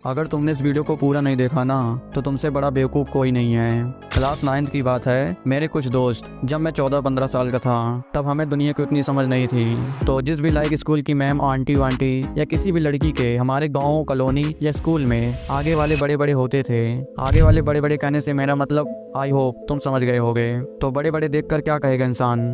अगर तुमने इस वीडियो को पूरा नहीं देखा ना तो तुमसे बड़ा बेवकूफ़ कोई नहीं है। क्लास 9th की बात है। मेरे कुछ दोस्त, जब मैं 14-15 साल का था तब हमें दुनिया की उतनी समझ नहीं थी। तो जिस भी लाइक स्कूल की मैम, आंटी वांटी या किसी भी लड़की के हमारे गाँव, कॉलोनी या स्कूल में आगे वाले बड़े बड़े होते थे। आगे वाले बड़े बड़े कहने से मेरा मतलब आई होप तुम समझ गए होगे। तो बड़े बड़े देख कर क्या कहेगा इंसान?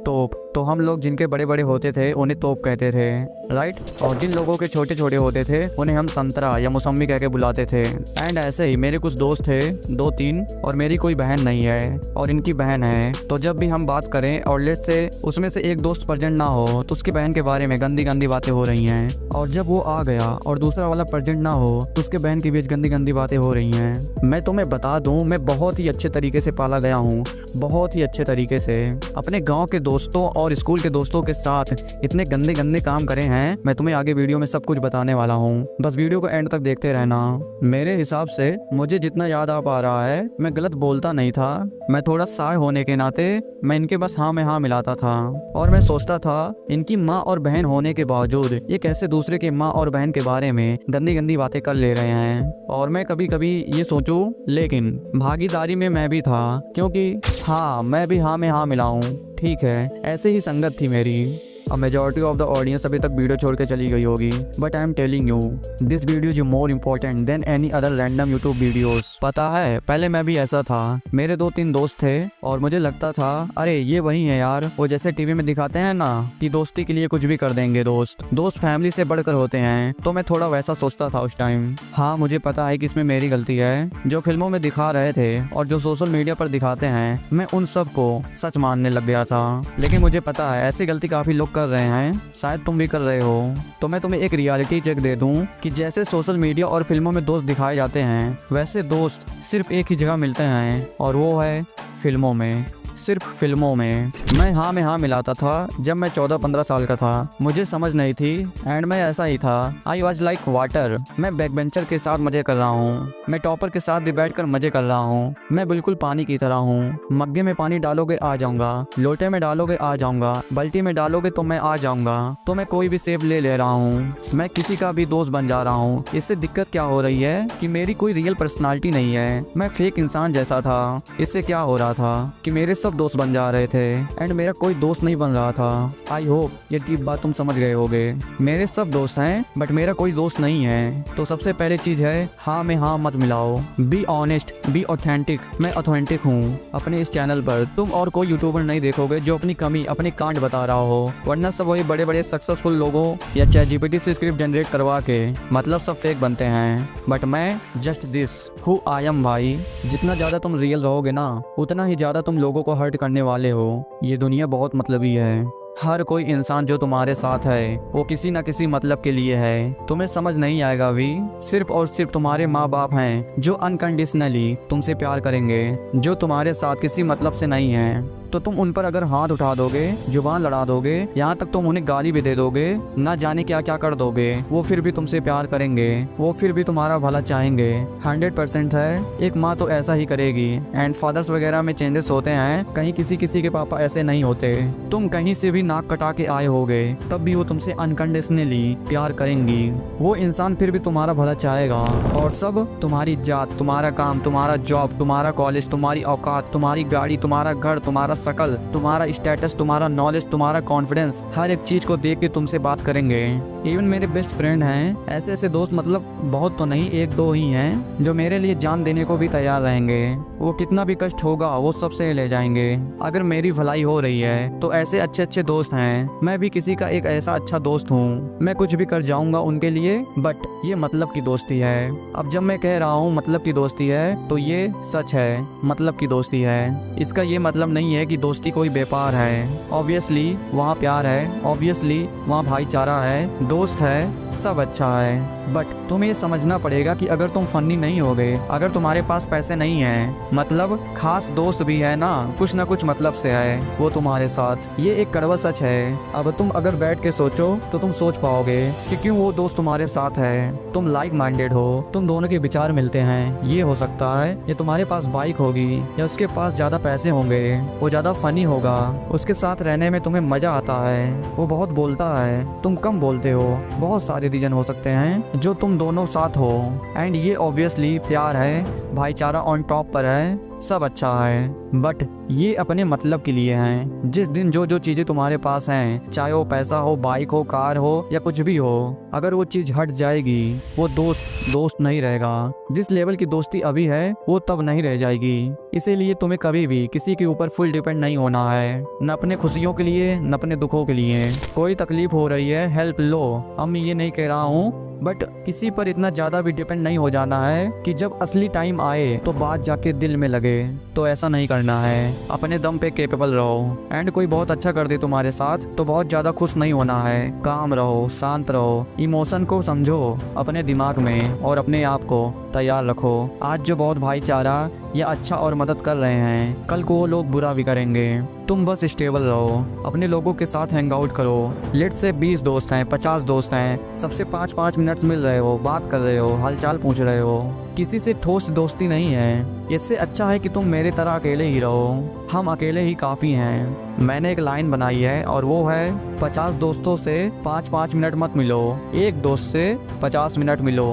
तोप। तो हम लोग जिनके बड़े बड़े होते थे उन्हें तोप कहते थे, राइट। और जिन लोगों के छोटे छोटे होते थे उन्हें हम संतरा या मौसम्मी कह के बुलाते थे। एंड ऐसे ही मेरे कुछ दोस्त थे, 2-3, और मेरी कोई बहन नहीं है और इनकी बहन है। तो जब भी हम बात करें और लेट्स से उसमें से एक दोस्त प्रेजेंट ना हो तो उसकी बहन के बारे में गंदी गंदी बातें हो रही हैं, और जब वो आ गया और दूसरा वाला प्रेजेंट ना हो तो उसके बहन के बीच गंदी गंदी बातें हो रही हैं। मैं तुम्हें बता दूं, मैं बहुत ही अच्छे तरीके से पाला गया हूँ, बहुत ही अच्छे तरीके से। अपने गाँव के दोस्तों और स्कूल के दोस्तों के साथ इतने गंदे गंदे काम करे हैं, मैं तुम्हें आगे वीडियो में सब कुछ बताने वाला हूँ। बस वीडियो को एंड तक देखते रहना। मेरे हिसाब से मुझे जितना याद आ पा रहा है, मैं गलत बोलता नहीं था। मैं थोड़ा साय होने के नाते मैं इनके बस हाँ में हाँ मिलाता था, और मैं सोचता था इनकी माँ और बहन होने के बावजूद ये कैसे दूसरे के माँ और बहन के बारे में गंदी गंदी बातें कर ले रहे हैं। और मैं कभी कभी ये सोचूं, लेकिन भागीदारी में मैं भी था, क्योंकि हाँ, मैं भी हाँ में हाँ मिलाऊं। ठीक है, ऐसे ही संगत थी मेरी। A majority of the audience अभी तक वीडियो छोड़ के चली गई होगी, but I am telling you this video is more important then any other random YouTube videos. पता है, पहले मैं भी ऐसा था। मेरे 2-3 दोस्त थे और मुझे लगता था अरे ये वही है यार, वो जैसे टीवी में दिखाते हैं ना कि दोस्ती के लिए कुछ भी कर देंगे। दोस्त फैमिली से बढ़कर होते हैं, तो मैं थोड़ा वैसा सोचता था उस टाइम। हाँ, मुझे पता है कि इसमें मेरी गलती है। जो फिल्मों में दिखा रहे थे और जो सोशल मीडिया पर दिखाते हैं, मैं उन सब को सच मानने लग गया था। लेकिन मुझे पता है ऐसी गलती काफी लोग कर रहे हैं, शायद तुम भी कर रहे हो। तो मैं तुम्हें एक रियलिटी चेक दे दूं कि जैसे सोशल मीडिया और फिल्मों में दोस्त दिखाए जाते हैं, वैसे दोस्त सिर्फ एक ही जगह मिलते हैं, और वो है फिल्मों में। सिर्फ फिल्मों में। मैं हाँ में हाँ मिलाता था जब मैं 14-15 साल का था। मुझे समझ नहीं थी एंड मैं ऐसा ही था। I was like water. मैं बैक बेंचर के साथ मजे कर रहा हूँ, मैं टॉपर के साथ भी बैठकर मजे कर रहा हूँ। मैं बिल्कुल पानी की तरह हूँ। मग्गे में पानी डालोगे आ जाऊंगा, लोटे में डालोगे आ जाऊंगा, बाल्टी में डालोगे तो मैं आ जाऊंगा। तो मैं कोई भी सेब ले रहा हूँ, मैं किसी का भी दोस्त बन जा रहा हूँ। इससे दिक्कत क्या हो रही है कि मेरी कोई रियल पर्सनालिटी नहीं है, मैं फेक इंसान जैसा था। इससे क्या हो रहा था कि मेरे सब दोस्त बन जा रहे थे एंड मेरा कोई दोस्त नहीं बन रहा था। आई होप ये डीप बात तुम समझ गए होगे। मेरे सब दोस्त हैं बट मेरा कोई दोस्त नहीं है। तो सबसे पहले चीज है, हाँ में हाँ मत मिलाओ। Be honest, be authentic. मैं ऑथेंटिक हूँ। अपने इस चैनल पर तुम और कोई यूट्यूबर नहीं देखोगे जो अपनी कमी, अपने कांड बता रहा हो, वरना सब वही बड़े बड़े सक्सेसफुल लोगों या ChatGPT से स्क्रिप्ट जनरेट करवा के मतलब सब फेक बनते हैं। बट मैं just this who I am भाई। जितना ज्यादा तुम रियल रहोगे ना, उतना ही ज्यादा तुम लोगों को हर्ट करने वाले हो। ये दुनिया बहुत मतलबी है। हर कोई इंसान जो तुम्हारे साथ है वो किसी न किसी मतलब के लिए है। तुम्हें समझ नहीं आएगा भी। सिर्फ और सिर्फ तुम्हारे माँ बाप हैं जो अनकंडीशनली तुमसे प्यार करेंगे, जो तुम्हारे साथ किसी मतलब से नहीं है। तो तुम उन पर अगर हाथ उठा दोगे, जुबान लड़ा दोगे, यहाँ तक तुम उन्हें गाली भी दे दोगे, ना जाने क्या क्या कर दोगे, वो फिर भी तुमसे प्यार करेंगे, वो फिर भी तुम्हारा भला चाहेंगे। 100% है, एक माँ तो ऐसा ही करेगी। एंड फादर्स वगैरह में चेंजेस होते हैं, कहीं किसी किसी के पापा ऐसे नहीं होते। तुम कहीं से भी नाक कटा के आए होगे तब भी वो तुमसे अनकंडीशनली प्यार करेंगी। वो इंसान फिर भी तुम्हारा भला चाहेगा, और सब तुम्हारी जात, तुम्हारा काम, तुम्हारा जॉब, तुम्हारा कॉलेज, तुम्हारी औकात, तुम्हारी गाड़ी, तुम्हारा घर, तुम्हारा शकल, तुम्हारा स्टेटस, तुम्हारा नॉलेज, तुम्हारा कॉन्फिडेंस, हर एक चीज को देख के तुमसे बात करेंगे। इवन मेरे बेस्ट फ्रेंड हैं, ऐसे ऐसे दोस्त, मतलब बहुत तो नहीं, 1-2 ही हैं जो मेरे लिए जान देने को भी तैयार रहेंगे। वो कितना भी कष्ट होगा वो सबसे ले जाएंगे अगर मेरी भलाई हो रही है। तो ऐसे अच्छे अच्छे दोस्त हैं। मैं भी किसी का एक ऐसा अच्छा दोस्त हूँ। मैं कुछ भी कर जाऊंगा उनके लिए, बट ये मतलब की दोस्ती है। अब जब मैं कह रहा हूँ मतलब की दोस्ती है तो ये सच है, मतलब की दोस्ती है। इसका ये मतलब नहीं है कि दोस्ती कोई बेकार है। ऑब्वियसली वहाँ प्यार है, ऑब्वियसली वहाँ भाईचारा है, दोस्त है, सब अच्छा है। बट तुम्हें समझना पड़ेगा कि अगर तुम फनी नहीं होगे, अगर तुम्हारे पास पैसे नहीं है, मतलब खास दोस्त भी है ना कुछ मतलब से है वो तुम्हारे साथ। ये एक कड़वा सच है। अब तुम अगर बैठ के सोचो तो तुम सोच पाओगे कि क्यों वो दोस्त तुम्हारे साथ है। तुम लाइक माइंडेड हो, तुम दोनों के विचार मिलते हैं। ये हो सकता है ये तुम्हारे पास बाइक होगी या उसके पास ज्यादा पैसे होंगे, वो ज्यादा फनी होगा, उसके साथ रहने में तुम्हें मजा आता है, वो बहुत बोलता है, तुम कम बोलते हो, बहुत सारी सारे रीजन हो सकते हैं जो तुम दोनों साथ हो। एंड ये ऑब्वियसली प्यार है, भाईचारा ऑन टॉप पर है, सब अच्छा है, बट ये अपने मतलब के लिए हैं। जिस दिन जो जो चीजें तुम्हारे पास हैं, चाहे वो पैसा हो, बाइक हो, कार हो या कुछ भी हो, अगर वो चीज हट जाएगी वो दोस्त नहीं रहेगा। जिस लेवल की दोस्ती अभी है वो तब नहीं रह जाएगी। इसीलिए तुम्हें कभी भी किसी के ऊपर फुल डिपेंड नहीं होना है, न अपने खुशियों के लिए न अपने दुखों के लिए। कोई तकलीफ हो रही है, हेल्प लो, हम ये नहीं कह रहा हूँ, बट किसी पर इतना ज्यादा भी डिपेंड नहीं हो जाना है कि जब असली टाइम आए तो बात जाके दिल में लगे। तो ऐसा नहीं करना है, अपने दम पे कैपेबल रहो। एंड कोई बहुत अच्छा कर दे तुम्हारे साथ तो बहुत ज्यादा खुश नहीं होना है, काम रहो, शांत रहो, इमोशन को समझो अपने दिमाग में और अपने आप को तैयार रखो। आज जो बहुत भाईचारा या अच्छा और मदद कर रहे हैं, कल को वो लोग बुरा भी करेंगे। तुम बस स्टेबल रहो, अपने लोगों के साथ हैंग आउट करो। लेट से 20 दोस्त हैं, 50 दोस्त हैं, सबसे 5-5 मिनट मिल रहे हो, बात कर रहे हो, हालचाल पूछ रहे हो, किसी से ठोस दोस्ती नहीं है। इससे अच्छा है कि तुम मेरे तरह अकेले ही रहो, हम अकेले ही काफ़ी हैं। मैंने एक लाइन बनाई है और वो है 50 दोस्तों से 5-5 मिनट मत मिलो, एक दोस्त से 50 मिनट मिलो।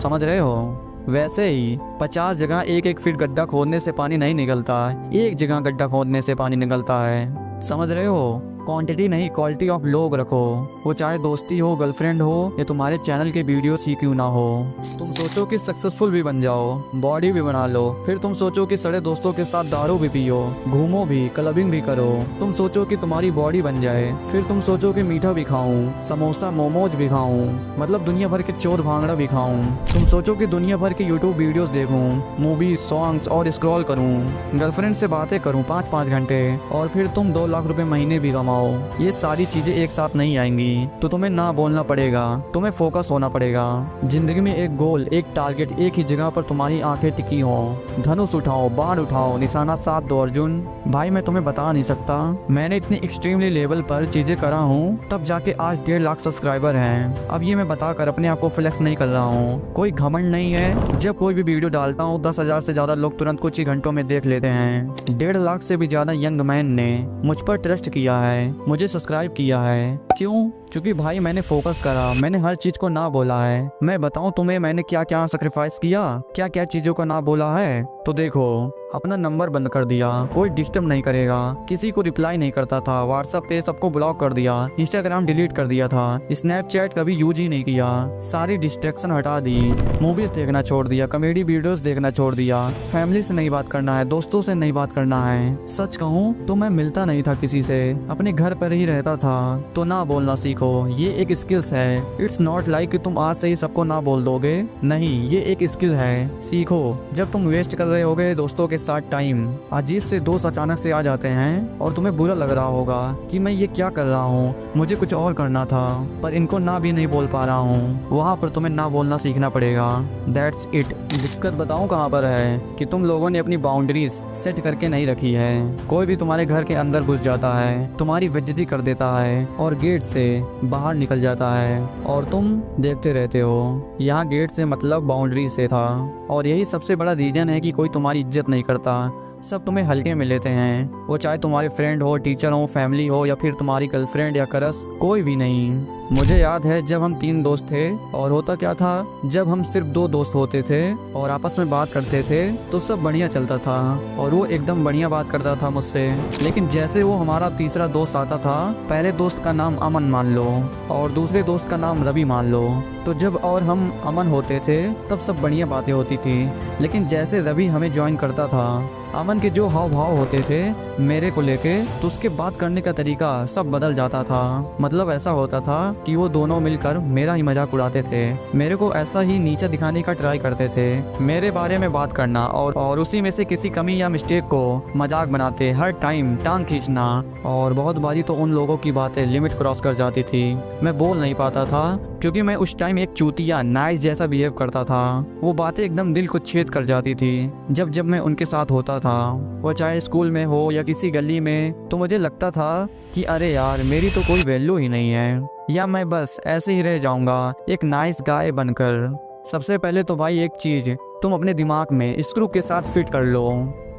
समझ रहे हो? वैसे ही 50 जगह एक फीट गड्ढा खोदने से पानी नहीं निकलता, एक जगह गड्ढा खोदने से पानी निकलता है। समझ रहे हो? क्वांटिटी नहीं क्वालिटी ऑफ लोग रखो, वो चाहे दोस्ती हो, गर्लफ्रेंड हो या तुम्हारे चैनल के वीडियोस ही क्यों ना हो। तुम सोचो कि सक्सेसफुल भी बन जाओ, बॉडी भी बना लो, फिर तुम सोचो कि सड़े दोस्तों के साथ दारू भी पियो, घूमो भी, क्लबिंग भी करो। तुम सोचो कि तुम्हारी बॉडी बन जाए, फिर तुम सोचो कि मीठा भी खाऊं, समोसा मोमोज भी खाऊं, मतलब दुनिया भर के चोर भांगड़ा भी खाऊं। तुम सोचो कि दुनिया भर के यूट्यूब वीडियोस देखूं, मूवीज, सॉन्ग्स और स्क्रॉल करूं, गर्लफ्रेंड से बातें करूं 5-5 घंटे, और फिर तुम 2 लाख रुपए महीने भी कमाओ। ये सारी चीजें एक साथ नहीं आएंगी, तो तुम्हें ना बोलना पड़ेगा, तुम्हें फोकस होना पड़ेगा। जिंदगी में एक गोल, एक टारगेट, एक ही जगह पर तुम्हारी आंखें टिकी हो। धनुष उठाओ, बाण उठाओ, निशाना साध दो अर्जुन। भाई मैं तुम्हें बता नहीं सकता, मैंने इतनी एक्सट्रीमली लेवल पर चीजें करा हूँ, तब जाके आज 1.5 लाख सब्सक्राइबर हैं। अब ये मैं बताकर अपने आप को फ्लेक्स नहीं कर रहा हूँ, कोई घमंड नहीं है। जब कोई भी वीडियो डालता हूँ 10,000 से ज्यादा लोग तुरंत कुछ ही घंटों में देख लेते हैं। 1.5 लाख से भी ज्यादा यंग मैन ने मुझ पर ट्रस्ट किया है, मुझे सब्सक्राइब किया है। क्यों? क्योंकि भाई मैंने फोकस करा, मैंने हर चीज को ना बोला है। मैं बताऊं तुम्हें मैंने क्या क्या सेक्रीफाइस किया, क्या क्या चीजों को ना बोला है। तो देखो, अपना नंबर बंद कर दिया, कोई डिस्टर्ब नहीं करेगा, किसी को रिप्लाई नहीं करता था, व्हाट्सएप पे सबको ब्लॉक कर दिया, इंस्टाग्राम डिलीट कर दिया था, स्नैपचैट कभी यूज ही नहीं किया, सारी डिस्ट्रैक्शन हटा दी, मूवीज देखना छोड़ दिया, कॉमेडी वीडियोस देखना छोड़ दिया, फैमिली से नहीं बात करना है, दोस्तों से नहीं बात करना है। सच कहूँ तो मैं मिलता नहीं था किसी से, अपने घर पर ही रहता था। तो ना बोलना सीखो, ये एक स्किल्स है। इट्स नॉट लाइक कि तुम आज से ही सबको ना बोल दोगे, नहीं, ये एक स्किल है, सीखो। जब तुम वेस्ट कर रहे होगे दोस्तों के साथ टाइम, अजीब से दोस्त अचानक से आ जाते हैं और तुम्हें बुरा लग रहा होगा कि मैं ये क्या कर रहा हूँ, मुझे कुछ और करना था, पर इनको ना भी नहीं बोल पा रहा हूँ। वहाँ पर तुम्हें ना बोलना सीखना पड़ेगा। That's it. दिक्कत बताऊँ कहाँ पर है कि तुम लोगों ने अपनी बाउंड्रीज सेट करके नहीं रखी है। कोई भी तुम्हारे घर के अंदर घुस जाता है, तुम्हारी बेइज्जती कर देता है और गेट से बाहर निकल जाता है और तुम देखते रहते हो। यहाँ गेट से मतलब बाउंड्री से था, और यही सबसे बड़ा रीजन है कि कोई तुम्हारी इज्जत नहीं करता। सब तुम्हें हल्के में लेते हैं, वो चाहे तुम्हारे फ्रेंड हो, टीचर हो, फैमिली हो या फिर तुम्हारी गर्लफ्रेंड या क्रश, कोई भी नहीं। मुझे याद है जब हम 3 दोस्त थे, और होता क्या था, जब हम सिर्फ 2 दोस्त होते थे और आपस में बात करते थे तो सब बढ़िया चलता था और वो एकदम बढ़िया बात करता था मुझसे। लेकिन जैसे वो हमारा तीसरा दोस्त आता था, पहले दोस्त का नाम अमन मान लो और दूसरे दोस्त का नाम रवि मान लो, तो जब और हम अमन होते थे तब सब बढ़िया बातें होती थी। लेकिन जैसे रवि हमें ज्वाइन करता था, अमन के जो हाव भाव होते थे मेरे को लेके, तो उसके बात करने का तरीका सब बदल जाता था। मतलब ऐसा होता था कि वो दोनों मिलकर मेरा ही मजाक उड़ाते थे, मेरे को ऐसा ही नीचा दिखाने का ट्राई करते थे, मेरे बारे में बात करना और उसी में से किसी कमी या मिस्टेक को मजाक बनाते, हर टाइम टांग खींचना। और बहुत बारी तो उन लोगों की बातें लिमिट क्रॉस कर जाती थी। मैं बोल नहीं पाता था क्योंकि मैं उस टाइम एक चूतिया नाइस जैसा बिहेव करता था। वो बातें एकदम दिल को छेद कर जाती थी जब मैं उनके साथ होता था, वो चाहे स्कूल में हो या किसी गली में। तो मुझे लगता था कि अरे यार, मेरी तो कोई वैल्यू ही नहीं है, या मैं बस ऐसे ही रह जाऊंगा एक नाइस गाय बनकर। सबसे पहले तो भाई एक चीज तुम अपने दिमाग में स्क्रू के साथ फिट कर लो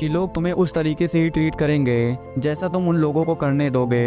कि लोग तुम्हें उस तरीके से ही ट्रीट करेंगे जैसा तुम उन लोगों को करने दोगे।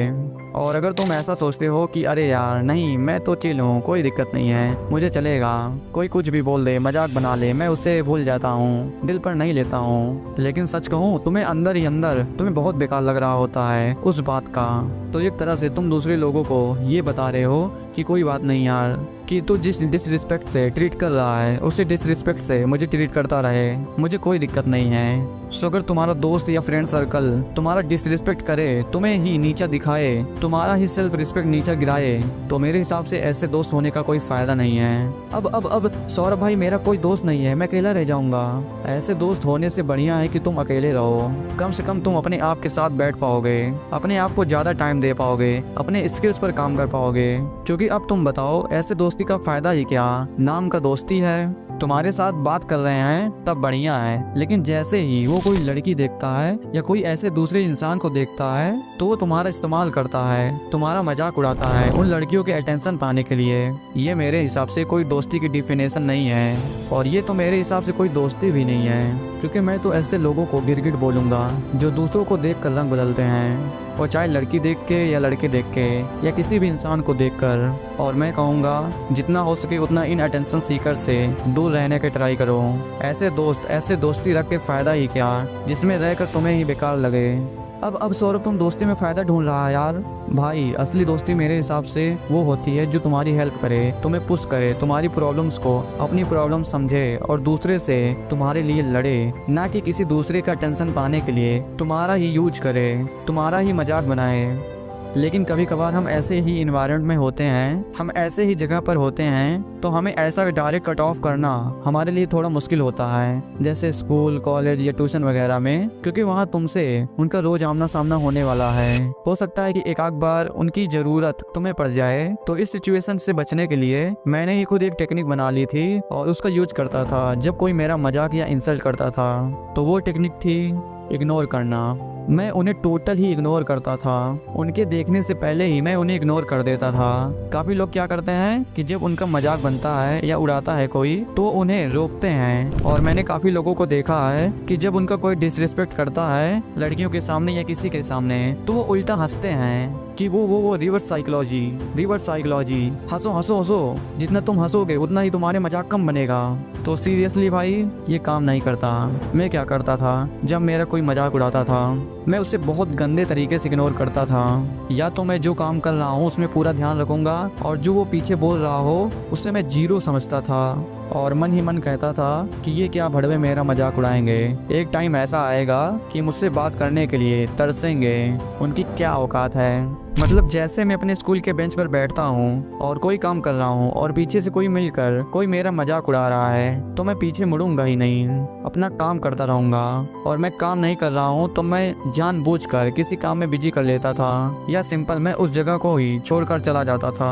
और अगर तुम ऐसा सोचते हो कि अरे यार नहीं, मैं तो चिल हूँ, कोई दिक्कत नहीं है, मुझे चलेगा, कोई कुछ भी बोल दे, मजाक बना ले, मैं उससे भूल जाता हूँ, दिल पर नहीं लेता हूँ, लेकिन सच कहूँ तुम्हें अंदर ही अंदर तुम्हें बहुत बेकार लग रहा होता है उस बात का, तो एक तरह से तुम दूसरे लोगों को ये बता रहे हो कि कोई बात नहीं यार, कि तू जिस डिसरिस्पेक्ट से ट्रीट कर रहा है उसी डिसरिस्पेक्ट से मुझे ट्रीट करता रहे, मुझे कोई दिक्कत नहीं है। सो अगर तुम्हारा दोस्त या फ्रेंड सर्कल तुम्हारा डिसरिस्पेक्ट करे, तुम्हें ही नीचा दिखाए, तुम्हारा ही सेल्फ रिस्पेक्ट नीचा गिराए, तो मेरे हिसाब से ऐसे दोस्त होने का कोई फायदा नहीं है। अब सौरभ भाई मेरा कोई दोस्त नहीं है, मैं अकेला रह जाऊंगा। ऐसे दोस्त होने से बढ़िया है कि तुम अकेले रहो, कम से कम तुम अपने आप के साथ बैठ पाओगे, अपने आप को ज्यादा टाइम दे पाओगे, अपने स्किल्स पर काम कर पाओगे। क्योंकि अब तुम बताओ ऐसे दोस्ती का फायदा ही क्या, नाम का दोस्ती है, तुम्हारे साथ बात कर रहे हैं तब बढ़िया है, लेकिन जैसे ही वो कोई लड़की देखता है या कोई ऐसे दूसरे इंसान को देखता है तो वो तुम्हारा इस्तेमाल करता है, तुम्हारा मजाक उड़ाता है उन लड़कियों के अटेंशन पाने के लिए। ये मेरे हिसाब से कोई दोस्ती की डिफिनेशन नहीं है, और ये तो मेरे हिसाब से कोई दोस्ती भी नहीं है, क्योंकि मैं तो ऐसे लोगों को गिरगिट बोलूंगा जो दूसरों को देख कर रंग बदलते हैं, और चाहे लड़की देख के या लड़के देख के या किसी भी इंसान को देखकर। और मैं कहूँगा जितना हो सके उतना इन अटेंशन सीकर से दूर रहने के ट्राई करो। ऐसे दोस्त ऐसे दोस्ती रख के फ़ायदा ही क्या, जिसमें रहकर तुम्हें ही बेकार लगे। अब सौरभ तुम दोस्ती में फ़ायदा ढूंढ रहा है यार। भाई असली दोस्ती मेरे हिसाब से वो होती है जो तुम्हारी हेल्प करे, तुम्हें पुश करे, तुम्हारी प्रॉब्लम्स को अपनी प्रॉब्लम समझे और दूसरे से तुम्हारे लिए लड़े, ना कि किसी दूसरे का टेंशन पाने के लिए तुम्हारा ही यूज करे, तुम्हारा ही मजाक बनाए। लेकिन कभी कभार हम ऐसे ही इन्वायरमेंट में होते हैं, हम ऐसे ही जगह पर होते हैं, तो हमें ऐसा डायरेक्ट कट ऑफ करना हमारे लिए थोड़ा मुश्किल होता है, जैसे स्कूल कॉलेज या ट्यूशन वगैरह में, क्योंकि वहाँ तुमसे उनका रोज आमना सामना होने वाला है। हो सकता है कि एक आध बार उनकी ज़रूरत तुम्हें पड़ जाए। तो इस सिचुएशन से बचने के लिए मैंने ही खुद एक टेक्निक बना ली थी और उसका यूज करता था जब कोई मेरा मजाक या इंसल्ट करता था। तो वो टेक्निक थी इग्नोर करना। मैं उन्हें टोटल ही इग्नोर करता था, उनके देखने से पहले ही मैं उन्हें इग्नोर कर देता था। काफ़ी लोग क्या करते हैं कि जब उनका मजाक बनता है या उड़ाता है कोई तो उन्हें रोकते हैं, और मैंने काफ़ी लोगों को देखा है कि जब उनका कोई डिसरिस्पेक्ट करता है लड़कियों के सामने या किसी के सामने तो वो उल्टा हंसते हैं कि वो रिवर्स साइकोलॉजी, हंसो हंसो हंसो, जितना तुम हंसोगे उतना ही तुम्हारे मजाक कम बनेगा। तो सीरियसली भाई ये काम नहीं करता। मैं क्या करता था, जब मेरा कोई मजाक उड़ाता था मैं उसे बहुत गंदे तरीके से इग्नोर करता था। या तो मैं जो काम कर रहा हूँ उसमें पूरा ध्यान रखूंगा, और जो वो पीछे बोल रहा हो उससे मैं जीरो समझता था, और मन ही मन कहता था कि ये क्या भड़वे मेरा मजाक उड़ाएंगे, एक टाइम ऐसा आएगा कि मुझसे बात करने के लिए तरसेंगे, उनकी क्या औकात है। मतलब जैसे मैं अपने स्कूल के बेंच पर बैठता हूँ और कोई काम कर रहा हूँ और पीछे से कोई मिलकर कोई मेरा मजाक उड़ा रहा है तो मैं पीछे मुड़ूंगा ही नहीं, अपना काम करता रहूंगा। और मैं काम नहीं कर रहा हूँ तो मैं जानबूझकर किसी काम में बिजी कर लेता था, या सिंपल मैं उस जगह को ही छोड़कर चला जाता था।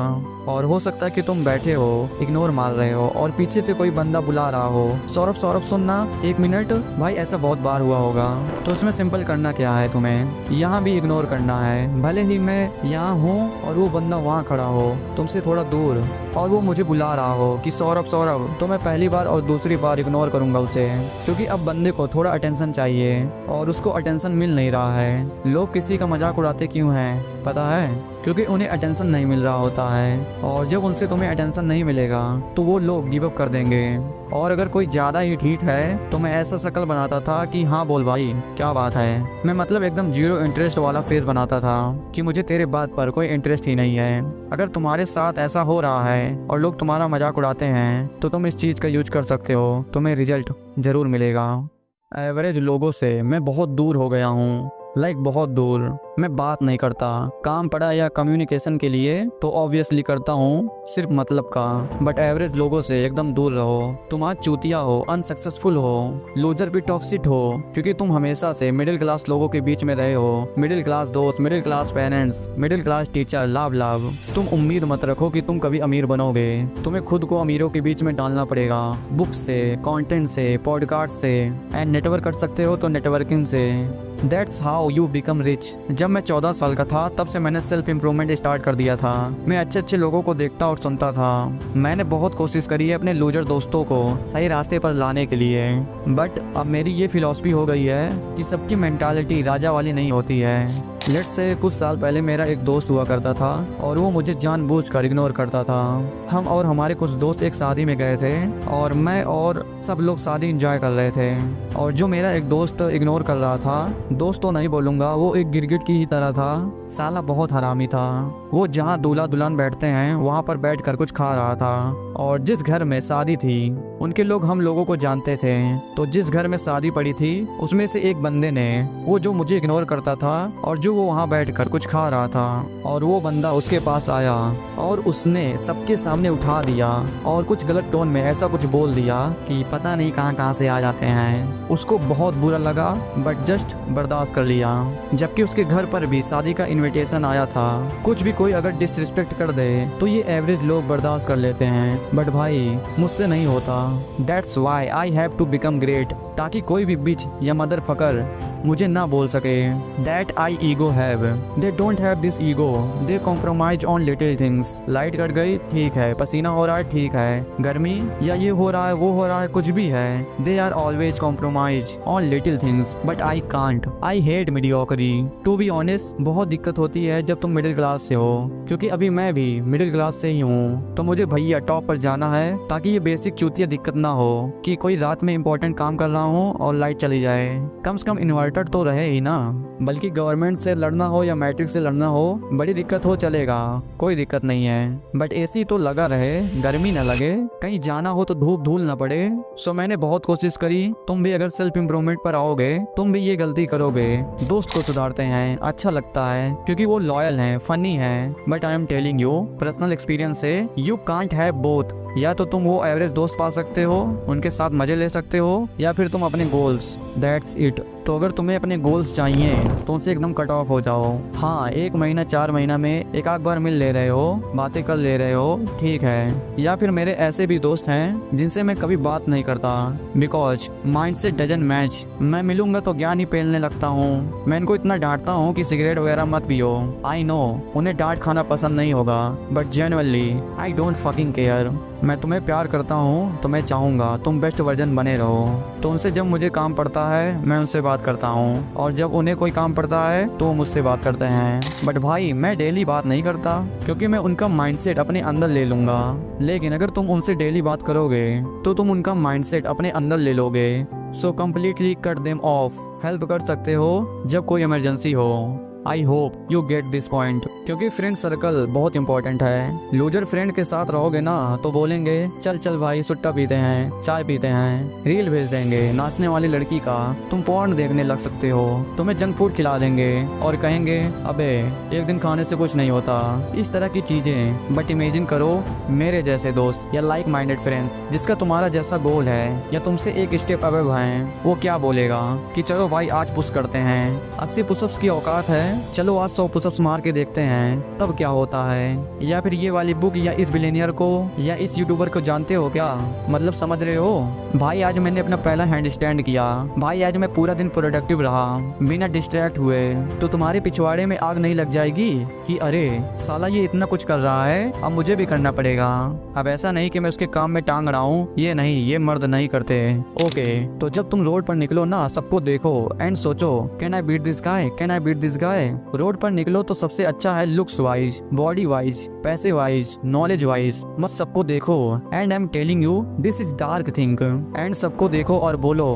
और हो सकता है कि तुम बैठे हो इग्नोर मार रहे हो और पीछे से कोई बंदा बुला रहा हो, सौरभ सुनना 1 मिनट। भाई ऐसा बहुत बार हुआ होगा। तो इसमें सिंपल करना क्या है, तुम्हें यहाँ भी इग्नोर करना है, भले ही मैं यहाँ हूँ और वो बंदा वहाँ खड़ा हो तुमसे थोड़ा दूर और वो मुझे बुला रहा हो कि सौरभ, तो मैं पहली बार और दूसरी बार इग्नोर करूँगा उसे, क्योंकि अब बंदे को थोड़ा अटेंशन चाहिए और उसको अटेंशन मिल नहीं रहा है। लोग किसी का मजाक उड़ाते क्यों हैं पता है? क्योंकि उन्हें अटेंशन नहीं मिल रहा होता है, और जब उनसे तुम्हें अटेंशन नहीं मिलेगा तो वो लोग गिव अप कर देंगे। और अगर कोई ज़्यादा ही ढीठ है तो मैं ऐसा शक्ल बनाता था कि हाँ बोल भाई क्या बात है, मैं मतलब एकदम जीरो इंटरेस्ट वाला फेस बनाता था कि मुझे तेरे बात पर कोई इंटरेस्ट ही नहीं है। अगर तुम्हारे साथ ऐसा हो रहा है और लोग तुम्हारा मजाक उड़ाते हैं तो तुम इस चीज़ का यूज कर सकते हो, तुम्हें रिजल्ट ज़रूर मिलेगा। एवरेज लोगों से मैं बहुत दूर हो गया हूँ, बहुत दूर। मैं बात नहीं करता, काम पड़ा या कम्युनिकेशन के लिए तो ऑब्वियसली करता हूँ सिर्फ मतलब का, बट एवरेज लोगों से एकदम दूर रहो। तुम आज चूतिया हो, अनसक्सेसफुल हो, लूजर भी टॉक्सिक हो, क्योंकि तुम हमेशा से मिडिल क्लास लोगों के बीच में रहे हो। मिडिल क्लास दोस्त, middle class parents, middle class teacher, लाभ। तुम उम्मीद मत रखो कि तुम कभी अमीर बनोगे, तुम्हें खुद को अमीरों के बीच में डालना पड़ेगा, बुक्स से, कंटेंट से, पॉडकास्ट से, एंड नेटवर्क कर सकते हो तो नेटवर्किंग से। That's how you become rich। जब मैं 14 साल का था तब से मैंने सेल्फ इम्प्रूवमेंट स्टार्ट कर दिया था। मैं अच्छे लोगों को देखता और सुनता था। मैंने बहुत कोशिश करी है अपने लूजर दोस्तों को सही रास्ते पर लाने के लिए, बट अब मेरी ये फिलॉसफी हो गई है कि सबकी मेंटालिटी राजा वाली नहीं होती है। लेट्स से कुछ साल पहले मेरा एक दोस्त हुआ करता था और वो मुझे जानबूझकर इग्नोर करता था। हम और हमारे कुछ दोस्त एक शादी में गए थे और मैं और सब लोग शादी एंजॉय कर रहे थे। और जो मेरा एक दोस्त इग्नोर कर रहा था, दोस्त तो नहीं बोलूँगा, वो एक गिरगिट की ही तरह था। साला बहुत हरामी था। वो जहाँ दूल्हा दुल्हन बैठते हैं वहाँ पर बैठ कर कुछ खा रहा था। और जिस घर में शादी थी उनके लोग हम लोगों को जानते थे। तो जिस घर में शादी पड़ी थी उसमें से एक बंदे ने, वो जो मुझे इग्नोर करता था और जो वो वहाँ बैठकर कुछ खा रहा था, और वो बंदा उसके पास आया और उसने सबके सामने उठा दिया और कुछ गलत टोन में ऐसा कुछ बोल दिया कि पता नहीं कहाँ से आ जाते हैं। उसको बहुत बुरा लगा बट जस्ट बर्दाश्त कर लिया। जबकि उसके घर पर भी शादी का इनविटेशन आया था। कुछ भी कोई अगर डिसरिस्पेक्ट कर दे तो ये एवरेज लोग बर्दाश्त कर लेते हैं, बट भाई मुझसे नहीं होता। That's why I have to become great, ताकि कोई भी बिच या मदर फकर मुझे ना बोल सके। That I ego have, they don't have this ego, they compromise on little things। Light cut गई ठीक है, पसीना हो रहा है ठीक है, गर्मी या ये हो रहा है वो हो रहा है, कुछ भी है, they are always compromise on little things, but I can't, I hate mediocrity। To be honest, बहुत दिक्कत होती है जब तुम मिडिल क्लास से हो, क्योंकि अभी मैं भी मिडिल क्लास से ही हूँ। तो मुझे भैया टॉप पर जाना है ताकि ये बेसिक चूतिया दिक्कत ना हो कि कोई रात में इंपॉर्टेंट काम कर रहा हूँ और लाइट चली जाए। कम से कम इन्वर्टर तो रहे ही ना। बल्कि गवर्नमेंट से लड़ना हो या मैट्रिक से लड़ना हो, बड़ी दिक्कत हो चलेगा, कोई दिक्कत नहीं है, बट एसी तो लगा रहे, गर्मी ना लगे, कहीं जाना हो तो धूप धूल ना पड़े। सो मैंने बहुत कोशिश करी। तुम भी अगर सेल्फ इम्प्रूवमेंट पर आओगे तुम भी ये गलती करोगे। दोस्त को सुधारते हैं, अच्छा लगता है क्योंकि वो लॉयल हैं, फनी हैं, but I am telling you personal experience से, यू कांट हैव बोथ। या तो तुम वो एवरेज दोस्त पा सकते हो, उनके साथ मजे ले सकते हो, या फिर तुम अपने गोल्स, दैट्स इट। तो अगर तुम्हें अपने गोल्स चाहिए तो उनसे एकदम कट ऑफ हो जाओ। हाँ, 1 महीना 4 महीना में एक आध बार मिल ले रहे हो, बातें कर ले रहे हो, ठीक है। या फिर मेरे ऐसे भी दोस्त हैं जिनसे मैं कभी बात नहीं करता, बिकॉज माइंड से डजन मैच। मैं मिलूंगा तो ज्ञान ही पेलने लगता हूँ। मैं इनको इतना डांटता हूँ कि सिगरेट वगैरह मत पियो। आई नो उन्हें डांट खाना पसंद नहीं होगा, but genuinely I don't fucking care. मैं तुम्हें प्यार करता हूँ तो मैं चाहूँगा तुम बेस्ट वर्जन बने रहो। तो उनसे जब मुझे काम पड़ता है मैं उनसे बात करता हूँ, और जब उन्हें कोई काम पड़ता है तो वो मुझसे बात करते हैं। बट भाई मैं डेली बात नहीं करता क्योंकि मैं उनका माइंडसेट अपने अंदर ले लूँगा। लेकिन अगर तुम उनसे डेली बात करोगे तो तुम उनका माइंडसेट अपने अंदर ले लोगे। So completely cut them of. Help कर सकते हो जब कोई इमरजेंसी हो। I hope you get this point, क्योंकि फ्रेंड सर्कल बहुत इंपॉर्टेंट है। लूजर फ्रेंड के साथ रहोगे ना तो बोलेंगे चल चल भाई सुट्टा पीते हैं, चाय पीते हैं, रील भेज देंगे नाचने वाली लड़की का, तुम पॉर्न देखने लग सकते हो, तुम्हें जंक फूड खिला देंगे और कहेंगे अबे एक दिन खाने से कुछ नहीं होता, इस तरह की चीजें। बट इमेजिन करो मेरे जैसे दोस्त या लाइक माइंडेड फ्रेंड्स जिसका तुम्हारा जैसा गोल है या तुमसे एक स्टेप अबव है, वो क्या बोलेगा कि चलो भाई आज पुश करते हैं, 80 पुशअप्स की औकात है, चलो आज 100 पुशअप्स मार के देखते हैं तब क्या होता है। या फिर ये वाली बुक या इस बिलियनियर को या इस यूट्यूबर को जानते हो क्या, मतलब समझ रहे हो भाई। आज मैंने अपना पहला हैंड स्टैंड किया भाई, आज मैं पूरा दिन प्रोडक्टिव रहा बिना डिस्ट्रैक्ट हुए। तो तुम्हारे पिछवाड़े में आग नहीं लग जाएगी कि अरे साला ये इतना कुछ कर रहा है अब मुझे भी करना पड़ेगा। अब ऐसा नहीं कि मैं उसके काम में टांग रहा हूँ, ये नहीं, ये मर्द नहीं करते। ओके, तो जब तुम रोड पर निकलो ना सबको देखो एंड सोचो can I beat this guy, can I beat this guy. Road पर निकलो तो सबसे अच्छा है लुक्स वाइज, बॉडी वाइज, पैसे वाइज, नॉलेज वाइज, मत सबको देखो and I am telling you this is dark think. And सबको देखो और बोलो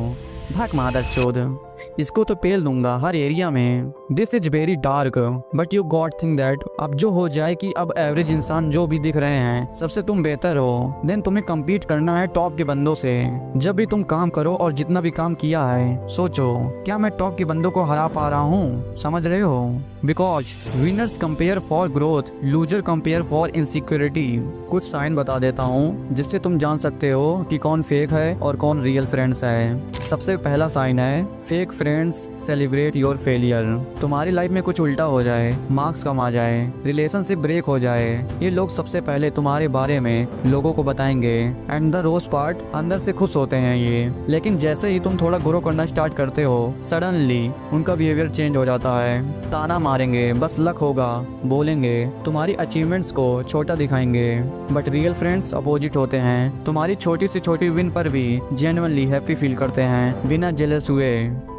भाग मादर चोद, इसको तो पेल दूंगा हर एरिया में, this is very dark. But you got think that अब जो हो जाए कि अब एवरेज इंसान जो भी दिख रहे हैं सबसे तुम बेहतर हो, देन तुम्हें कम्पीट करना है टॉप के बंदों से। जब भी तुम काम करो और जितना भी काम किया है सोचो क्या मैं टॉप के बंदों को हरा पा रहा हूँ, समझ रहे हो। Because winners compare for growth, loser compare for insecurity. कुछ साइन बता देता हूँ जिससे तुम जान सकते हो कि कौन फेक है और कौन रियल फ्रेंड्स है। सबसे पहला साइन है fake friends celebrate your failure. तुम्हारी लाइफ में कुछ उल्टा हो जाए, मार्क्स कम आ जाए, रिलेशनशिप ब्रेक हो जाए, ये लोग सबसे पहले तुम्हारे बारे में लोगों को बताएंगे एंड द रोज पार्ट अंदर से खुश होते हैं ये। लेकिन जैसे ही तुम थोड़ा ग्रो करना स्टार्ट करते हो सडनली उनका बिहेवियर चेंज हो जाता है। ताना मारेंगे, बस लक होगा बोलेंगे, तुम्हारी अचीवमेंट्स को छोटा दिखाएंगे। बट रियल फ्रेंड्स अपोजिट होते हैं, तुम्हारी छोटी से छोटी विन पर भी जेन्युइनली हैप्पी फील करते हैं बिना जेलस हुए।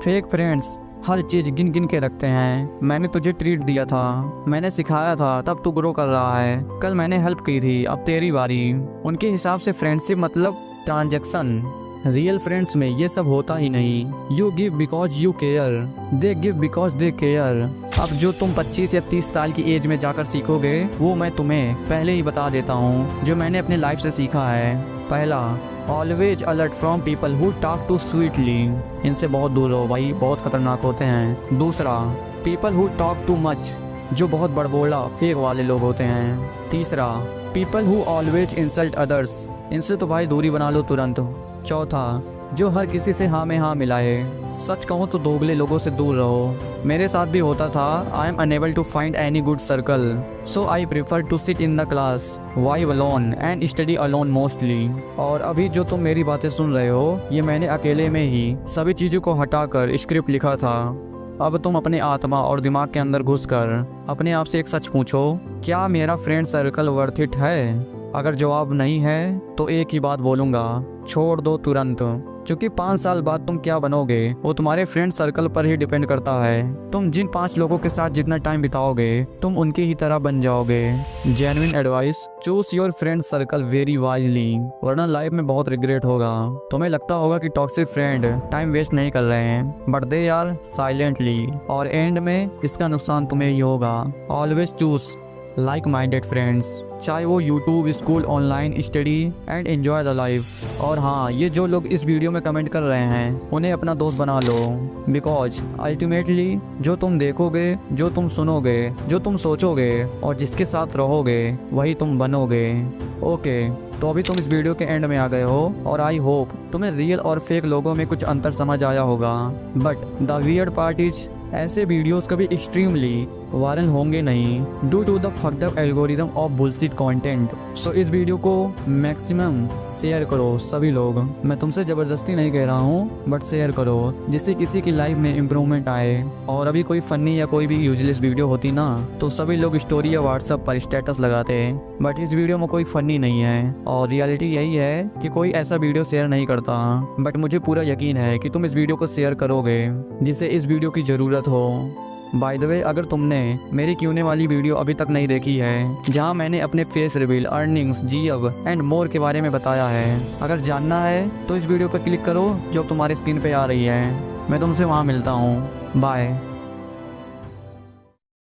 फेक फ्रेंड्स हर चीज गिन गिन के रखते हैं। मैंने तुझे ट्रीट दिया था, मैंने सिखाया था, तब तू ग्रो कर रहा है। कल मैंने हेल्प की थी, अब तेरी बारी। उनके हिसाब से फ्रेंडशिप मतलब ट्रांजैक्शन। रियल फ्रेंड्स में ये सब होता ही नहीं। You give because you care, they give because they care. अब जो तुम 25 या 30 साल की एज में जाकर सीखोगे वो मैं तुम्हें पहले ही बता देता हूँ, जो मैंने अपने लाइफ से सीखा है। पहला, always alert from people who talk too sweetly. इनसे बहुत दूर रहो भाई, बहुत खतरनाक होते हैं। दूसरा, people who talk too much, जो बहुत बड़बोला फेक वाले लोग होते हैं। तीसरा, people who always insult others, इनसे तो भाई दूरी बना लो तुरंत। चौथा, जो हर किसी से हाँ में हाँ मिलाए। सच कहूँ तो दोगले लोगों से दूर रहो। मेरे साथ भी होता था। I am unable to find any good circle, so I prefer to sit in the class, vibe alone and study alone mostly. और अभी जो तुम मेरी बातें सुन रहे हो, ये मैंने अकेले में ही सभी चीज़ों को हटाकर स्क्रिप्ट लिखा था। अब तुम अपने आत्मा और दिमाग के अंदर घुसकर अपने आप से एक सच पूछो, क्या मेरा फ्रेंड सर्कल वर्थ इट है? अगर जवाब नहीं है तो एक ही बात बोलूँगा, छोड़ दो तुरंत। क्योंकि 5 साल बाद तुम क्या बनोगे वो तुम्हारे फ्रेंड सर्कल पर ही डिपेंड करता है। तुम जिन 5 लोगों के साथ जितना टाइम बिताओगे तुम उनकी ही तरह बन जाओगे। Genuine advice, choose your friend circle very wisely, वरना लाइफ में बहुत रिग्रेट होगा। तुम्हें लगता होगा कि टॉक्सिक फ्रेंड टाइम वेस्ट नहीं कर रहे हैं, बट दे आर साइलेंटली, और एंड में इसका नुकसान तुम्हें ही होगा। Always choose like minded friends, चाहे वो YouTube, school, online, study and enjoy the life. और हाँ, ये जो लोग इस वीडियो में कमेंट कर रहे हैं उन्हें अपना दोस्त बना लो, बिकॉज अल्टीमेटली जो तुम देखोगे, जो तुम सुनोगे, जो तुम सोचोगे और जिसके साथ रहोगे वही तुम बनोगे। ओके, तो अभी तुम इस वीडियो के एंड में आ गए हो और आई होप तुम्हें रियल और फेक लोगों में कुछ अंतर समझ आया होगा। But the weird part is, ऐसे वीडियोस कभी एक्सट्रीमली वायरल होंगे नहीं due to the fucked up algorithm of bullshit content. So इस वीडियो को मैक्सिमम शेयर करो सभी लोग। मैं तुमसे ज़बरदस्ती नहीं कह रहा हूँ, बट शेयर करो जिससे किसी की लाइफ में इम्प्रूवमेंट आए। और अभी कोई फ़नी या कोई भी यूजलेस वीडियो होती ना तो सभी लोग स्टोरी या व्हाट्सएप पर स्टेटस लगाते, बट इस वीडियो में कोई फ़नी नहीं है। और रियलिटी यही है कि कोई ऐसा वीडियो शेयर नहीं करता, बट मुझे पूरा यकीन है कि तुम इस वीडियो को शेयर करोगे जिसे इस वीडियो की ज़रूरत हो। बाय द वे, अगर तुमने मेरी क्यूने वाली वीडियो अभी तक नहीं देखी है, जहां मैंने अपने फेस रिवील, अर्निंग्स, जीएब एंड मोर के बारे में बताया है, अगर जानना है तो इस वीडियो पर क्लिक करो जो तुम्हारी स्क्रीन पे आ रही है। मैं तुमसे वहां मिलता हूं। बाय।